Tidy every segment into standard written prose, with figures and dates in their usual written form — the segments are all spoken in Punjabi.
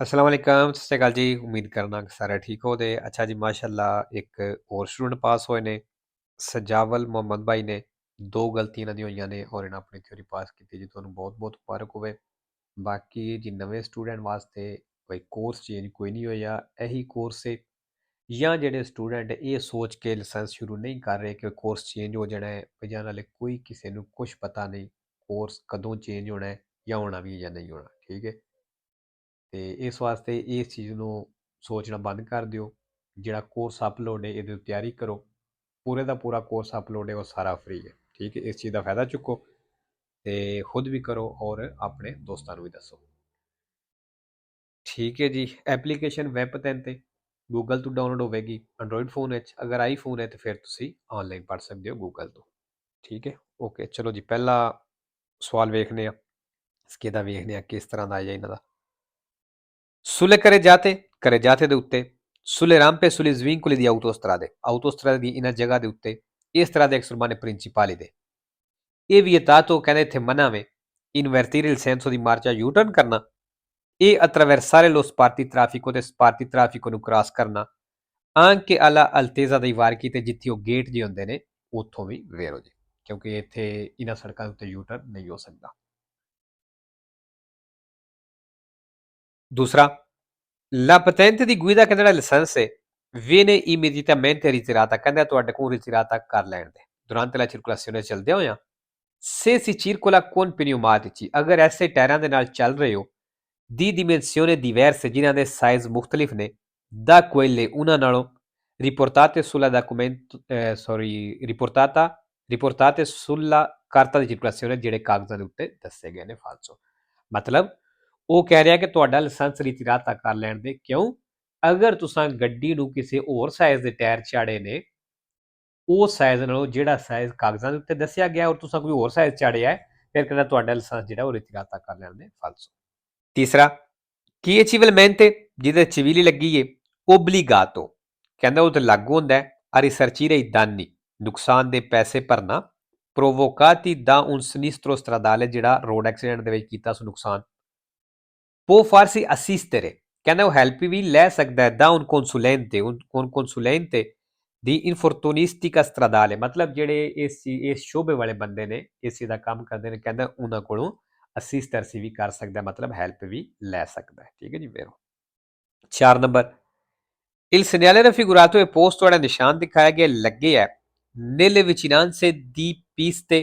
अस्सलाम वालेकुम, सत श्री अकाल जी। उम्मीद करना कि सारे ठीक हो। दे अच्छा जी, माशाल्लाह एक और स्टूडेंट पास होए ने, सजावल मोहम्मद भाई ने। दो गलतियां इन्हां दी होईयां ने और इन्हां अपनी थ्योरी पास की जी। तुहानूं बहुत बहुत मुबारक होवे। बाकी जी नਵੇਂ स्टूडेंट वास्ते कोई कोर्स चेंज कोई नहीं होया, यही कोर्स है। ਜਾਂ ਜਿਹੜੇ ਸਟੂਡੈਂਟ ਇਹ ਸੋਚ ਕੇ ਲਾਇਸੈਂਸ ਸ਼ੁਰੂ ਨਹੀਂ ਕਰ ਰਹੇ ਕਿ ਕੋਰਸ ਚੇਂਜ ਹੋ ਜਾਣਾ ਹੈ, ਵਜ੍ਹਾ ਨਾਲੇ ਕੋਈ ਕਿਸੇ ਨੂੰ ਕੁਝ ਪਤਾ ਨਹੀਂ ਕੋਰਸ ਕਦੋਂ ਚੇਂਜ ਹੋਣਾ ਹੈ ਜਾਂ ਹੋਣਾ ਵੀ ਜਾਂ ਨਹੀਂ ਹੋਣਾ, ਠੀਕ ਹੈ। ਤੇ ਇਸ ਵਾਸਤੇ ਇਸ ਚੀਜ਼ ਨੂੰ ਸੋਚਣਾ ਬੰਦ ਕਰ ਦਿਓ। ਜਿਹੜਾ ਕੋਰਸ ਅਪਲੋਡ ਹੈ ਇਹਦੀ ਤਿਆਰੀ ਕਰੋ। ਪੂਰੇ ਦਾ ਪੂਰਾ ਕੋਰਸ ਅਪਲੋਡ ਹੈ ਉਹ ਸਾਰਾ ਫ੍ਰੀ ਹੈ, ਠੀਕ ਹੈ। ਇਸ ਚੀਜ਼ ਦਾ ਫਾਇਦਾ ਚੁੱਕੋ ਤੇ ਖੁਦ ਵੀ ਕਰੋ ਔਰ ਆਪਣੇ ਦੋਸਤਾਂ ਨੂੰ ਵੀ ਦੱਸੋ, ਠੀਕ ਹੈ ਜੀ। ਐਪਲੀਕੇਸ਼ਨ ਵੈਬ 'ਤੇ ਗੂਗਲ ਤੋਂ ਡਾਊਨਲੋਡ ਹੋਵੇਗੀ ਐਂਡਰੋਇਡ ਫੋਨ ਵਿੱਚ। ਅਗਰ ਆਈਫੋਨ ਹੈ ਤਾਂ ਫਿਰ ਤੁਸੀਂ ਆਨਲਾਈਨ ਪੜ੍ਹ ਸਕਦੇ ਹੋ ਗੂਗਲ ਤੋਂ, ਠੀਕ ਹੈ। ਓਕੇ, ਚਲੋ ਜੀ ਪਹਿਲਾ ਸਵਾਲ ਵੇਖਦੇ ਆ। ਇਹਦਾ ਵੇਖਦੇ ਆ ਕਿਸ ਤਰ੍ਹਾਂ ਦਾ ਆਇਆ ਇਹਨਾਂ ਦਾ। Sulle care ਜਾਤੇ ਦੇ ਉੱਤੇ sulle rampe e sugli svincoli di autostrade ਦੀ ਇਹਨਾਂ ਜਗ੍ਹਾ ਦੇ ਉੱਤੇ ਇਸ ਤਰ੍ਹਾਂ ਦੇ ਅਕਸਰ ਨੇ ਪ੍ਰਿੰਸੀਪali ਦੇ ਇਹ vietato ਕਹਿੰਦੇ ਇੱਥੇ ਮਨਾ ਵੇ invertire il senso di marcia U-turn ਕਰਨਾ e attraversare lo spartitraffico ਤੇ spartitraffico ਨੂੰ ਕ੍ਰਾਸ ਕਰਨਾ anche alla altezza dei varchi ਤੇ ਜਿੱਥੇ ਉਹ ਗੇਟ ਜਿਹੇ ਹੁੰਦੇ ਨੇ ਉੱਥੋਂ ਵੀ ਵੇਰੋ ਜੀ, ਕਿਉਂਕਿ ਇੱਥੇ ਇਹਨਾਂ ਸੜਕਾਂ ਦੇ ਉੱਤੇ U-turn ਨਹੀਂ ਹੋ ਸਕਦਾ। ਦੂਸਰਾ, La patente di guida ਕਹਿੰਦਾ ਜਿਹੜਾ ਲਾਇਸੈਂਸ ਹੈ viene immediatamente ritirata, ਕਹਿੰਦਾ ਤੁਹਾਡੇ ਕੋਲ ritirata ਕਰ ਲੈਣ ਦੇ durante la circolazione ਚੱਲਦੇ ਹੋਇਆ। Se si circola con pneumatici, ਅਗਰ ਐਸੇ ਟਾਇਰਾਂ ਦੇ ਨਾਲ ਚੱਲ ਰਹੇ ਹੋ di dimensione diverse ਜਿਨ੍ਹਾਂ ਦੇ ਸਾਈਜ਼ ਮੁxtਲਿਫ ਨੇ da quelle ਉਹਨਾਂ ਨਾਲੋਂ riportate sulla documento riportate sulla carta di circolazione ਜਿਹੜੇ ਕਾਗਜ਼ਾਂ ਦੇ ਉੱਤੇ ਦੱਸੇ ਗਏ ਨੇ ਫਾਲਸੋ। ਮਤਲਬ ਉਹ ਕਹਿ ਰਿਹਾ ਕਿ ਤੁਹਾਡਾ ਲਾਇਸੈਂਸ ਰਿਤਰਾਤਾ ਕਰ ਲੈਣ ਦੇ, ਕਿਉਂ? ਅਗਰ ਤੁਸੀਂ ਗੱਡੀ ਨੂੰ ਕਿਸੇ ਹੋਰ ਸਾਈਜ਼ ਦੇ ਟਾਇਰ ਚਾੜੇ ਨੇ ਉਹ ਸਾਈਜ਼ ਨਾਲੋਂ ਜਿਹੜਾ ਸਾਈਜ਼ ਕਾਗਜ਼ਾਂ ਦੇ ਉੱਤੇ ਦੱਸਿਆ ਗਿਆ ਔਰ ਤੁਸੀਂ ਕੋਈ ਹੋਰ ਸਾਈਜ਼ ਚਾੜਿਆ ਹੈ, ਫਿਰ ਕਹਿੰਦਾ ਤੁਹਾਡਾ ਲਾਇਸੈਂਸ ਜਿਹੜਾ ਉਹ ਰਿਤਰਾਤਾ ਕਰ ਲੈਣ ਦੇ ਫਾਲਸੋ। ਤੀਸਰਾ, ਕੀ ਹੈ civilmente ਜਿਹਦੇ civili ਲੱਗੀ ਏ obbligato, ਕਹਿੰਦਾ ਉਹ ਤੇ ਲਾਗੂ ਹੁੰਦਾ ਹੈ a risarcire i danni, ਨੁਕਸਾਨ ਦੇ ਪੈਸੇ ਭਰਨਾ provocati da un sinistro stradale, ਜਿਹੜਾ ਰੋਡ ਐਕਸੀਡੈਂਟ ਦੇ ਵਿੱਚ ਕੀਤਾ ਸੋ ਨੁਕਸਾਨ। può farsi assistere, ਕਹਿੰਦਾ ਉਹ ਹੈਲਪ ਵੀ ਲੈ ਸਕਦਾ ਹੈ da un consulente di infortunistica stradale, ਮਤਲਬ ਜਿਹੜੇ ਇਸ ਸ਼ੋਬੇ ਵਾਲੇ ਬੰਦੇ ਨੇ ਇਸ ਚੀਜ਼ ਦਾ ਕੰਮ ਕਰਦੇ ਨੇ, ਕਹਿੰਦਾ ਉਹਨਾਂ ਕੋਲੋਂ ਅਸਿਸਟੈਂਸ ਵੀ ਕਰ ਸਕਦਾ, ਮਤਲਬ ਹੈਲਪ ਵੀ ਲੈ ਸਕਦਾ ਹੈ, ਠੀਕ ਹੈ ਜੀ। ਵੇਰੋ 4 number, il segnale raffigurato è posto, ਜਿਹੜਾ ਨਿਸ਼ਾਨ ਦਿਖਾਇਆ ਗਿਆ ਲੱਗੇ ਹੈ nelle vicinanze di piste,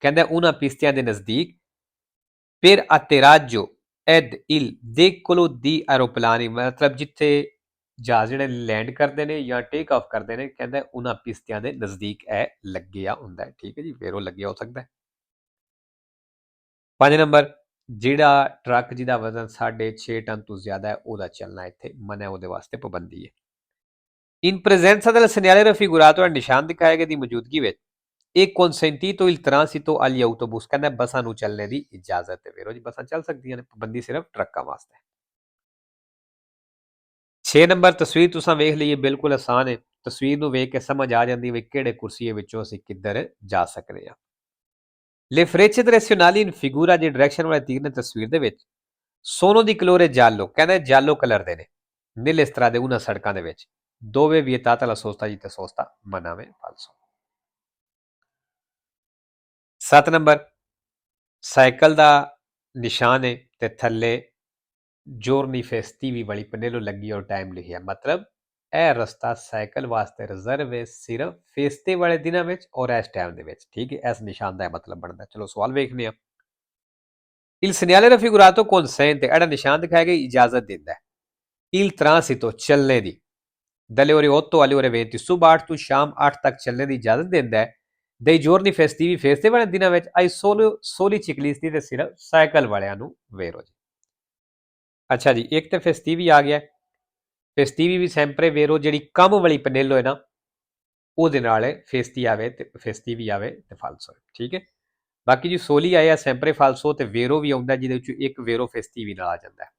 ਕਹਿੰਦਾ ਉਹਨਾਂ ਪਿਸਤਿਆਂ ਦੇ ਨਜ਼ਦੀਕ per atterraggio ed il decollo di aeroplani, ਮਤਲਬ ਜਿੱਥੇ ਜਹਾਜ਼ ਜਿਹੜੇ ਲੈਂਡ ਕਰਦੇ ਨੇ ਜਾਂ ਟੇਕ ਆਫ ਕਰਦੇ ਨੇ, ਕਹਿੰਦਾ ਉਹਨਾਂ ਪਿਸਤਿਆਂ ਦੇ ਨਜ਼ਦੀਕ ਇਹ ਲੱਗਿਆ ਹੁੰਦਾ ਹੈ, ਠੀਕ ਹੈ ਜੀ। ਫਿਰ ਉਹ ਲੱਗਿਆ ਹੋ ਸਕਦਾ ਹੈ। 5 ਨੰਬਰ, ਜਿਹੜਾ ਟਰੱਕ ਜਿਹਦਾ ਵਜ਼ਨ 6.5 ਟਨ ਤੋਂ ਜ਼ਿਆਦਾ ਹੈ ਉਹਦਾ ਚੱਲਣਾ ਇੱਥੇ ਮਨਾ, ਉਹਦੇ ਵਾਸਤੇ ਪਾਬੰਦੀ ਹੈ। In presenza del segnale raffigurato, ਨਿਸ਼ਾਨ ਦਿਖਾਏ ਗਏ ਦੀ ਮੌਜੂਦਗੀ ਵਿੱਚ ਇਹ consentito il transito agli autobus, ਕਹਿੰਦਾ ਬੱਸਾਂ ਨੂੰ ਚੱਲਣੇ ਦੀ ਇਜਾਜ਼ਤ ਹੈ। ਵੇਰੋ ਜੀ ਬੱਸਾਂ ਚੱਲ ਸਕਦੀਆਂ ਨੇ, ਪਾਬੰਦੀ ਸਿਰਫ ਟਰੱਕਾਂ ਵਾਸਤੇ। 6 ਨੰਬਰ, ਤਸਵੀਰ ਤੁਸੀਂ ਵੇਖ ਲਈਏ, ਬਿਲਕੁਲ ਆਸਾਨ ਹੈ। ਤਸਵੀਰ ਨੂੰ ਵੇਖ ਕੇ ਸਮਝ ਆ ਜਾਂਦੀ ਵੀ ਕਿਹੜੇ ਕੁਰਸੀਏ ਵਿੱਚੋਂ ਅਸੀਂ ਕਿੱਧਰ ਜਾ ਸਕਦੇ ਹਾਂ। Le frecce direzionali in figura the direction ਵਾਲੇ ਤੀਰ ਨੇ ਤਸਵੀਰ ਦੇ ਵਿੱਚ sono di colore giallo, ਕਹਿੰਦਾ ਜਾਲੋ ਕਲਰ ਦੇ ਨੇ nelle strade, ਉਹਨਾਂ ਸੜਕਾਂ ਦੇ ਵਿੱਚ dove vietata la sosta, ਜਿੱਥੇ ਸੋਸਤਾ ਮਨਾ ਵੇ ਫਾਲਸੋ। 7 ਨੰਬਰ, ਸਾਈਕਲ ਦਾ ਨਿਸ਼ਾਨ ਹੈ ਤੇ ਥੱਲੇ giorni festivi ਵਾਲੀ ਪਨੇਲੋ ਲੱਗੀ ਔਰ ਟਾਈਮ ਲਿਖਿਆ, ਮਤਲਬ ਇਹ ਰਸਤਾ ਸਾਈਕਲ ਵਾਸਤੇ ਰਿਜ਼ਰਵ ਹੈ ਸਿਰਫ ਫੇਸਤੇ ਵਾਲੇ ਦਿਨਾਂ ਵਿੱਚ ਔਰ ਇਸ ਟਾਈਮ ਦੇ ਵਿੱਚ, ਠੀਕ ਹੈ। ਇਸ ਨਿਸ਼ਾਨ ਦਾ ਮਤਲਬ ਬਣਦਾ। ਚਲੋ ਸਵਾਲ ਵੇਖਦੇ ਹਾਂ। Il segnale raffigurato consente, ਜਿਹੜਾ ਨਿਸ਼ਾਨ ਦਿਖਾਇਆ ਗਿਆ ਇਜਾਜ਼ਤ ਦਿੰਦਾ ਹੈ il transito, ਚੱਲਣੇ ਦੀ dalle ore 8 alle ore 20, ਸੁਬਹ 8 ਤੋਂ ਸ਼ਾਮ 8 ਤੱਕ ਚੱਲਣੇ ਦੀ ਇਜਾਜ਼ਤ ਦਿੰਦਾ ਹੈ dei giorni festivi, ਫੇਸਤੇ ਵਾਲੇ ਦਿਨਾਂ ਵਿੱਚ ai soli ciclisti, ਤੇ ਸਿਰਫ ਸਾਈਕਲ ਵਾਲਿਆਂ ਨੂੰ। ਵੇਰੋ ਜੀ ਅੱਛਾ ਜੀ, ਇੱਕ ਤੇ ਫੈਸਟੀਵੀ ਆ ਗਿਆ। ਫੈਸਟੀਵੀ ਵੀ ਸੈਂਪਰੇ ਵੇਰੋ, ਜਿਹੜੀ ਕੰਮ ਵਾਲੀ ਪਨੇਲੋ ਹੈ ਨਾ ਉਹਦੇ ਨਾਲ ਫੇਸਟੀ ਆਵੇ ਤੇ ਫੈਸਟੀਵੀ ਆਵੇ ਤੇ ਫਾਲਸੋ, ਠੀਕ ਹੈ। ਬਾਕੀ ਜੀ ਸੋਲੀ ਆਇਆ ਸੈਂਪਰੇ ਫਾਲਸੋ ਤੇ ਵੇਰੋ ਵੀ ਆਉਂਦਾ, ਜਿਹਦੇ ਵਿੱਚ ਇੱਕ ਵੇਰੋ ਫੈਸਟੀਵੀ ਨਾਲ ਆ ਜਾਂਦਾ ਹੈ।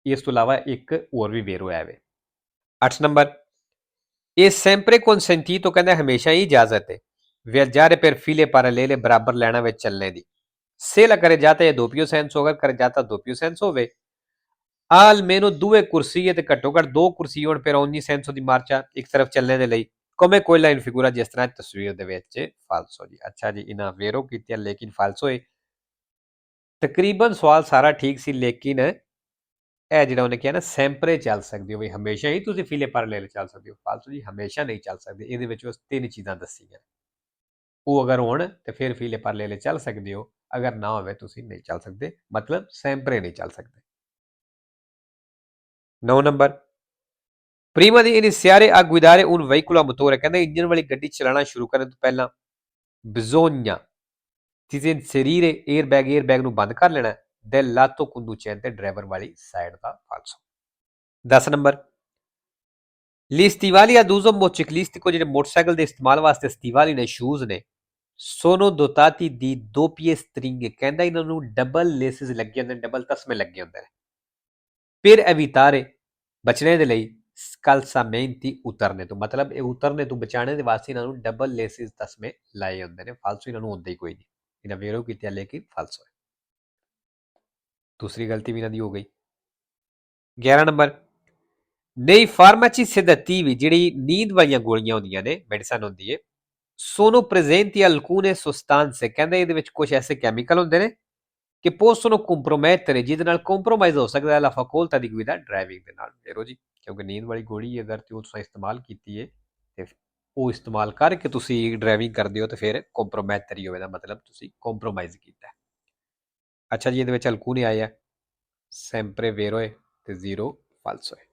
ਇਸ ਤੋਂ ਇਲਾਵਾ ਇੱਕ ਹੋਰ ਵੀ ਵੇਰੋ ਆਵੇ। 8 ਨੰਬਰ, ਇਹ ਸੈਂਪਰੇ consentito, ਕਹਿੰਦਾ ਹਮੇਸ਼ਾ ਹੀ ਇਜਾਜ਼ਤ ਹੈ viaggiare per file parallele, ਬਰਾਬਰ ਲੈਣਾ ਵਿੱਚ ਚੱਲਣੇ ਦੀ। se la carreggiata è doppio senso, ਅਗਰ carreggiata doppio senso ਹੋਵੇ almeno 2 corsie ਤੇ ਘੱਟੋ ਘੱਟ 2 ਕੁਰਸੀ ਹੋਣ per ogni senso di marcia ਇੱਕ ਤਰਫ ਚੱਲਣੇ ਦੇ ਲਈ come quella in figura ਜਿਸ ਤਰ੍ਹਾਂ ਤਸਵੀਰ ਦੇ ਵਿੱਚ ਫਾਲਸੋ ਜੀ। ਅੱਛਾ ਜੀ, ਇਹਨਾਂ ਵੇਰੋ ਕੀਤੀ ਲੇਕਿਨ ਫਾਲਸੋ ਹੈ। ਤਕਰੀਬਨ ਸਵਾਲ ਸਾਰਾ ਠੀਕ ਸੀ, ਲੇਕਿਨ ਇਹ ਜਿਹੜਾ ਉਹਨੇ ਕਿਹਾ ਨਾ ਸੈਂਪਰੇ ਚੱਲ ਸਕਦੇ ਹੋ ਵੀ ਹਮੇਸ਼ਾ ਹੀ ਤੁਸੀਂ ਫੀਲੇ ਪੈਰੇਲਲ ਚੱਲ ਸਕਦੇ ਹੋ। ਫਾਲਸੋ ਜੀ ਹਮੇਸ਼ਾ ਨਹੀਂ ਚੱਲ ਸਕਦੇ। ਇਹਦੇ ਵਿੱਚ ਉਸ 3 ਚੀਜ਼ਾਂ ਦੱਸੀਆਂ, ਉਹ ਅਗਰ ਹੋਣ ਤੇ ਫਿਰ ਫੀਲੇ ਪੈਰੇਲਲ ਚੱਲ ਸਕਦੇ ਹੋ, ਅਗਰ ਨਾ ਹੋਵੇ ਤੁਸੀਂ ਨਹੀਂ ਚੱਲ ਸਕਦੇ, ਮਤਲਬ ਸੈਂਪਰੇ ਨਹੀਂ ਚੱਲ ਸਕਦੇ। 9 number prima di iniziare a guidare un veicolo a motore ਕਹਿੰਦੇ ਇੰਜਨ ਵਾਲੀ ਗੱਡੀ ਚਲਾਉਣਾ ਸ਼ੁਰੂ ਕਰਨ ਤੋਂ ਪਹਿਲਾਂ bisogna inserire airbag ਨੂੰ ਬੰਦ ਕਰ ਲੈਣਾ del lato conducente ਡਰਾਈਵਰ ਵਾਲੀ ਸਾਈਡ ਦਾ ਫਾਲਸੋ। 10 number gli stivali ad uso motociclistico ਜਿਹੜੇ ਮੋਟਰਸਾਈਕਲ ਦੇ ਇਸਤੇਮਾਲ ਵਾਸਤੇ ਸਟੀਵਾਲੀ ਨੇ ਸ਼ੂਜ਼ ਨੇ sono dotati di doppie stringhe ਕਹਿੰਦਾ ਇਹਨਾਂ ਨੂੰ ਡਬਲ ਲੇਸਿਸ ਲੱਗੇ ਹੁੰਦੇ ਨੇ, ਡਬਲ ਤਸਮੇ ਲੱਗੇ ਹੁੰਦੇ ਨੇ per evitare ਬਚਣੇ ਦੇ ਲਈ scalzamenti ਉਤਰਨੇ ਤੋਂ, ਮਤਲਬ ਇਹ ਉਤਰਨੇ ਤੋਂ ਬਚਾਣੇ ਦੇ ਵਾਸਤੇ ਇਹਨਾਂ ਨੂੰ ਡਬਲ ਲੇਸਿਸ ਤਸਮੇ ਲਾਏ ਹੁੰਦੇ ਨੇ। ਫਾਲਸੋ ਇਹਨਾਂ ਨੂੰ ਹੁੰਦੇ ਹੀ ਕੋਈ ਨਹੀਂ, ਇਹਨਾਂ ਵੇਰੋ ਕੀਤੀ ਲੇਕਿਨ ਫਾਲਸੋ ਹੈ। ਦੂਸਰੀ ਗਲਤੀ ਵੀ ਇਹਨਾਂ ਦੀ ਹੋ ਗਈ। 11 ਨੰਬਰ nei farmaci sedativi ਜਿਹੜੀ ਨੀਂਦ ਵਾਲੀਆਂ ਗੋਲੀਆਂ ਹੁੰਦੀਆਂ ਨੇ, ਮੈਡੀਸਨ ਹੁੰਦੀ ਹੈ, sono presenti alcune sostanze ਕਹਿੰਦੇ ਇਹਦੇ ਵਿੱਚ ਕੁਝ ਐਸੇ ਕੈਮੀਕਲ ਹੁੰਦੇ ਨੇ ਕਿ possono compromettere ਜਿਹਦੇ ਨਾਲ ਕੰਪਰੋਮਾਈਜ਼ ਹੋ ਸਕਦਾ ਹੈ la facoltà di guida driving ਦੇ ਨਾਲ। ਵੇਰੋ ਜੀ ਕਿਉਂਕਿ ਨੀਂਦ ਵਾਲੀ ਗੋਲੀ ਅਗਰ ਤੇ ਉਹ ਤੁਸੀਂ ਇਸਤੇਮਾਲ ਕੀਤੀ ਹੈ ਤੇ ਉਹ ਇਸਤੇਮਾਲ ਕਰਕੇ ਤੁਸੀਂ ਡਰਾਈਵਿੰਗ ਕਰਦੇ ਹੋ ਤੇ ਫਿਰ ਕੰਪਰੋਮੈਟਰੀ ਹੋਵੇ ਦਾ ਮਤਲਬ ਤੁਸੀਂ ਕੰਪਰੋਮਾਈਜ਼ ਕੀਤਾ। ਅੱਛਾ ਜੀ, ਇਹਦੇ ਵਿੱਚ alcune ਆਏ ਆ, sempre vero ਹੈ ਤੇ 0 falso ਹੈ।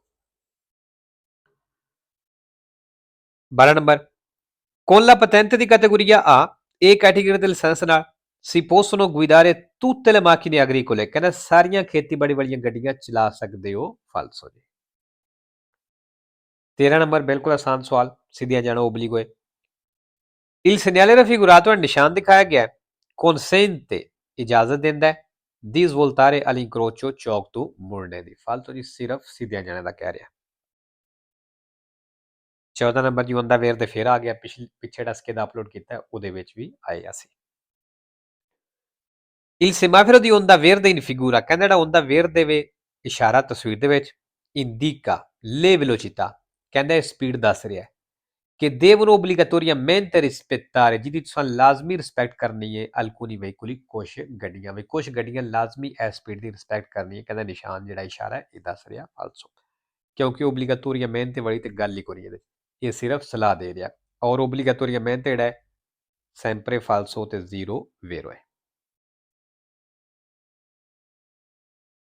12 number con la patente di categoria A A category ਦੇ ਲਾਇਸੈਂਸ ਨਾਲ si possono guidare tutte le macchine agricole ਕਹਿੰਦਾ ਸਾਰੀਆਂ ਖੇਤੀਬਾੜੀ ਵਾਲੀਆਂ ਗੱਡੀਆਂ ਚਲਾ ਸਕਦੇ ਹੋ। ਫਾਲਸੋ ਜੀ। 13 ਨੰਬਰ ਬਿਲਕੁਲ ਆਸਾਨ ਸਵਾਲ, ਸਿੱਧਿਆ ਜਾਣਾ ਓਬਲੀਗੋ ਹੈ। il segnale raffigurato ਨਿਸ਼ਾਨ ਦਿਖਾਇਆ ਗਿਆ consente ਇਜਾਜ਼ਤ ਦਿੰਦਾ ਹੈ di svoltare all'incrocio ਚੌਕ ਤੋਂ ਮੁੜਨੇ ਦੀ। ਫਾਲਤੂ ਜੀ ਸਿਰਫ ਸਿੱਧਿਆ ਜਾਣੇ ਦਾ ਕਹਿ ਰਿਹਾ। 14 ਨੰਬਰ ਜੀ ਉਹਦਾ ਵੇਰ ਤੇ ਫਿਰ ਆ ਗਿਆ, ਪਿੱਛੇ ਡਸਕੇ ਦਾ ਅਪਲੋਡ ਕੀਤਾ ਉਹਦੇ ਵਿੱਚ ਵੀ ਆਇਆ ਸੀ। il semaforo di onda verde in figura ਕਹਿੰਦਾ ਜਿਹੜਾ onda verde ਵੇ ਇਸ਼ਾਰਾ ਤਸਵੀਰ ਦੇ ਵਿੱਚ indica le velocità ਕਹਿੰਦਾ ਇਹ ਸਪੀਡ ਦੱਸ ਰਿਹਾ ਹੈ ਕਿ devono obbligatoriamente rispettare ਜਿਹਦੀ ਤੁਸੀਂ ਲਾਜ਼ਮੀ ਰਿਸਪੈਕਟ ਕਰਨੀ ਹੈ alcuni veicoli ਕੁਛ ਗੱਡੀਆਂ ਵਿੱਚ, ਕੁਛ ਗੱਡੀਆਂ ਲਾਜ਼ਮੀ ਇਸ ਸਪੀਡ ਦੀ ਰਿਸਪੈਕਟ ਕਰਨੀ ਹੈ। ਕਹਿੰਦਾ ਨਿਸ਼ਾਨ ਜਿਹੜਾ ਇਸ਼ਾਰਾ ਹੈ ਇਹ ਦੱਸ ਰਿਹਾ ਫਾਲਸੋ, ਕਿਉਂਕਿ obbligatoriamente ਵਾਲੀ ਤੇ ਗੱਲ ਹੀ ਕੋਈ ਇਹਦੇ, ਇਹ ਸਿਰਫ ਸਲਾਹ ਦੇ ਰਿਹਾ ਔਰ obbligatoriamente ਜਿਹੜਾ ਹੈ sempre falso ਤੇ 0 vero ਹੈ।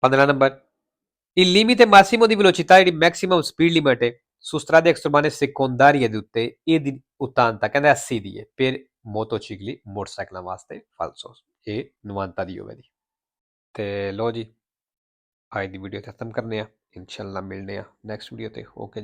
15 number il limite massimo di velocità ਜਿਹੜੀ ਮੈਕਸਿਮਮ ਸਪੀਡ ਲਿਮਟ ਹੈ su strade extraurbaine secondarie ਦੇ ਉੱਤੇ ਇਹਦੀ ਉਤਾਂਤਾ ਕਹਿੰਦਾ 80 ਦੀ ਹੈ per motocicli ਮੋਟਰਸਾਈਕਲਾਂ ਵਾਸਤੇ ਫਾਲਸੋ, ਇਹ 90 ਦੀ ਹੋਵੇਗੀ। ਤੇ ਲੋ ਜੀ ਅੱਜ ਦੀ ਵੀਡੀਓ ਖਤਮ ਕਰਨੇ ਆ, ਇਨਸ਼ਾਅੱਲਾ ਮਿਲਨੇ ਆ ਨੈਕਸਟ ਵੀਡੀਓ ਤੇ। ਓਕੇ।